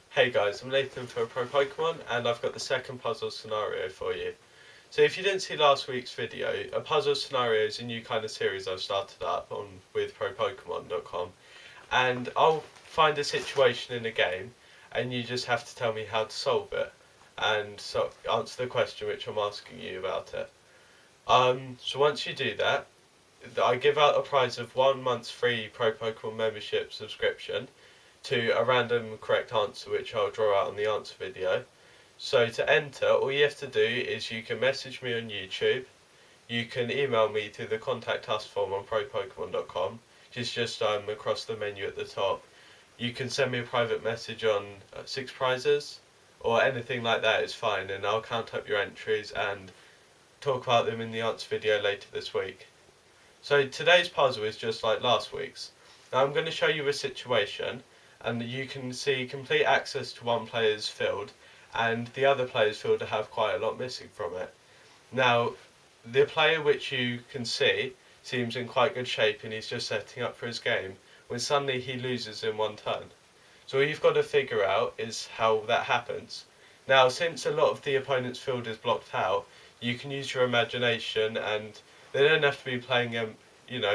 Hey guys, I'm Nathan for ProPokemon and I've got the second puzzle scenario for you. So if you didn't see last week's video, a puzzle scenario is a new kind of series I've started up on with propokemondotcom, and I'll find a situation in a game and you just have to tell me how to solve it and answer the question which I'm asking you about it. So once you do that, I give out a prize of 1 month's free ProPokemon membership subscription to a random correct answer which I'll draw out on the answer video. So to enter, all you have to do is you can message me on YouTube, you can email me through the contact us form on propokemon.com, which is just across the menu at the top. You can send me a private message on 6 prizes or anything like that is fine, and I'll count up your entries and talk about them in the answer video later this week. So today's puzzle is just like last week's. Now I'm going to show you a situation and you can see complete access to one player's field and the other player's field to have quite a lot missing from it. Now the player which you can see seems in quite good shape and he's just setting up for his game when suddenly he loses in one turn. So all you've got to figure out is how that happens. Now since a lot of the opponent's field is blocked out, you can use your imagination and they don't have to be playing a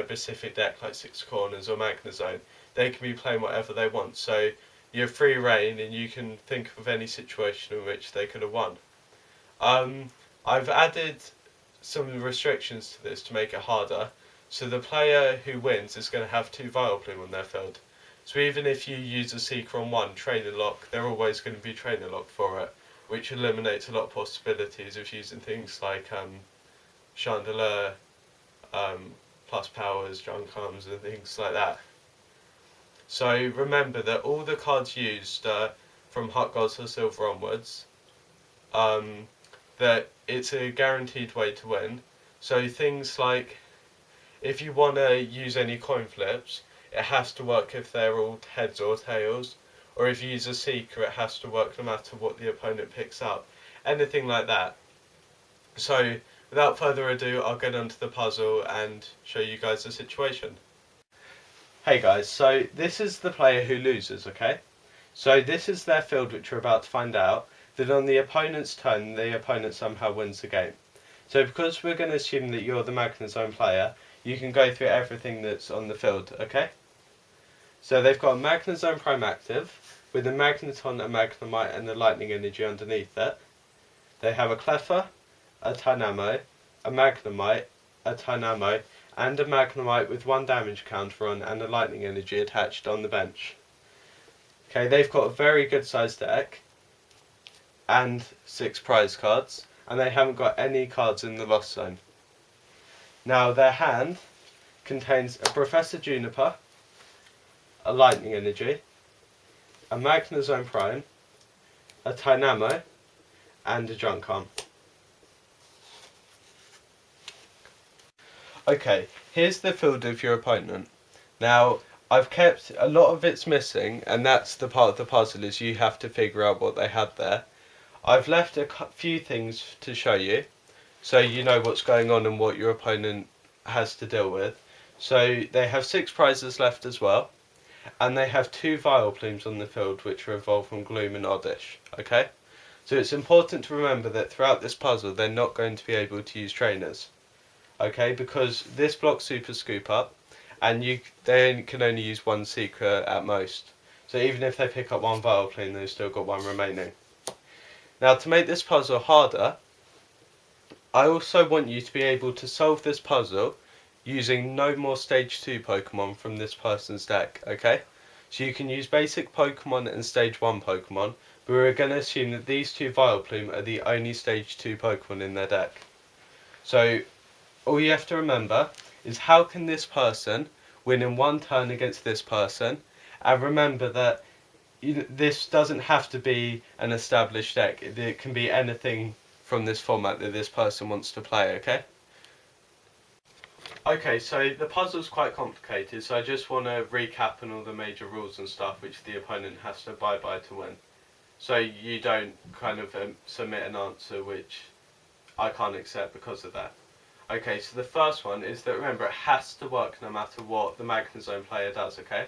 specific deck like Six Corners or Magnezone. They can be playing whatever they want. So you have free reign and you can think of any situation in which they could have won. I've added some restrictions to this to make it harder. So the player who wins is going to have 2 Vileplume on their field. So even if you use a Seeker on one Trainer Lock, they're always going to be Trainer Lock for it, which eliminates a lot of possibilities of using things like Chandelier, plus powers, junk arms and things like that. So remember that all the cards used from Hot Gold to Silver onwards, that it's a guaranteed way to win. So things like if you want to use any coin flips, it has to work if they're all heads or tails, or if you use a Seeker it has to work no matter what the opponent picks up, anything like that. So without further ado, I'll get onto the puzzle and show you guys the situation. Hey guys, so this is the player who loses, okay? So this is their field which we're about to find out, that on the opponent's turn, the opponent somehow wins the game. So because we're going to assume that you're the Magnezone player, you can go through everything that's on the field, okay? So they've got a Magnezone Prime active, with a Magneton, a Magnemite and a Lightning Energy underneath it. They have a Cleffa, a Tynamo, a Magnemite, a Tynamo, and a Magnemite with 1 damage counter on and a Lightning Energy attached on the bench. Okay, they've got a very good sized deck and 6 prize cards, and they haven't got any cards in the lost zone. Now their hand contains a Professor Juniper, a Lightning Energy, a Magnezone Prime, a Tynamo, and a Junk Arm. Okay, here's the field of your opponent. Now, I've kept a lot of it's missing, and that's the part of the puzzle is you have to figure out what they had there. I've left a few things to show you, so you know what's going on and what your opponent has to deal with. So they have 6 prizes left as well, and they have 2 Vileplumes on the field which are evolved from Gloom and Oddish, okay? So it's important to remember that throughout this puzzle they're not going to be able to use trainers. Okay, because this blocks Super Scoop Up, and they can only use 1 Seeker at most. So even if they pick up 1 Vileplume, they've still got 1 remaining. Now to make this puzzle harder, I also want you to be able to solve this puzzle using no more Stage 2 Pokemon from this person's deck, okay? So you can use basic Pokemon and Stage 1 Pokemon, but we're going to assume that these 2 Vileplume are the only Stage 2 Pokemon in their deck. So all you have to remember is how can this person win in 1 turn against this person, and remember that this doesn't have to be an established deck, it can be anything from this format that this person wants to play, okay? Okay, so the puzzle's quite complicated, so I just want to recap on all the major rules and stuff which the opponent has to abide by to win. So you don't kind of submit an answer which I can't accept because of that. Okay, so the first one is that remember it has to work no matter what the Magnezone player does, okay?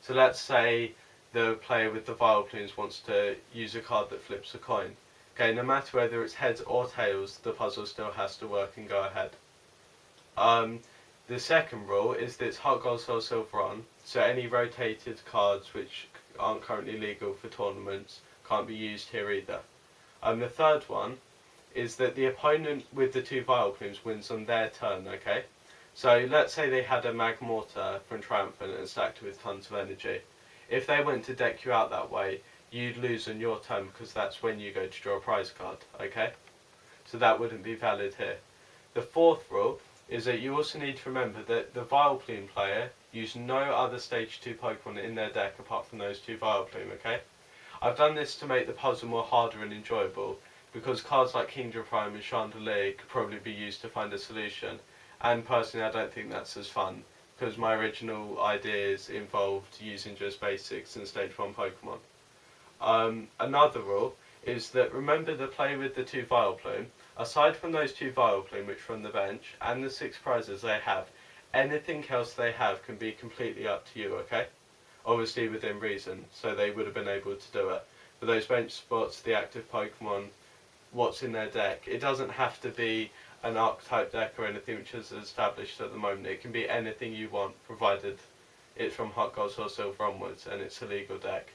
So let's say the player with the Vileplumes wants to use a card that flips a coin. Okay, no matter whether it's heads or tails, the puzzle still has to work and go ahead. The second rule is that it's hot gold, soul, silver on, so any rotated cards which aren't currently legal for tournaments can't be used here either. The third one is that the opponent with the 2 Vileplumes wins on their turn, okay? So let's say they had a Magmortar from Triumphant and stacked it with tons of energy. If they went to deck you out that way, you'd lose on your turn because that's when you go to draw a prize card, okay? So that wouldn't be valid here. The fourth rule is that you also need to remember that the Vileplume player used no other Stage 2 Pokemon in their deck apart from those 2 Vileplume, okay? I've done this to make the puzzle more harder and enjoyable, because cards like Kingdra Prime and Chandelier could probably be used to find a solution, and personally I don't think that's as fun, because my original ideas involved using just basics and Stage 1 Pokemon. Another rule is that remember the player with the 2 Vileplume, aside from those 2 Vileplume which are on the bench, and the 6 prizes they have, anything else they have can be completely up to you, okay? Obviously within reason, so they would have been able to do it. For those bench spots, the active Pokemon, what's in their deck, it doesn't have to be an archetype deck or anything which is established at the moment. It can be anything you want, provided it's from Hot Gold or Silver onwards and it's a legal deck.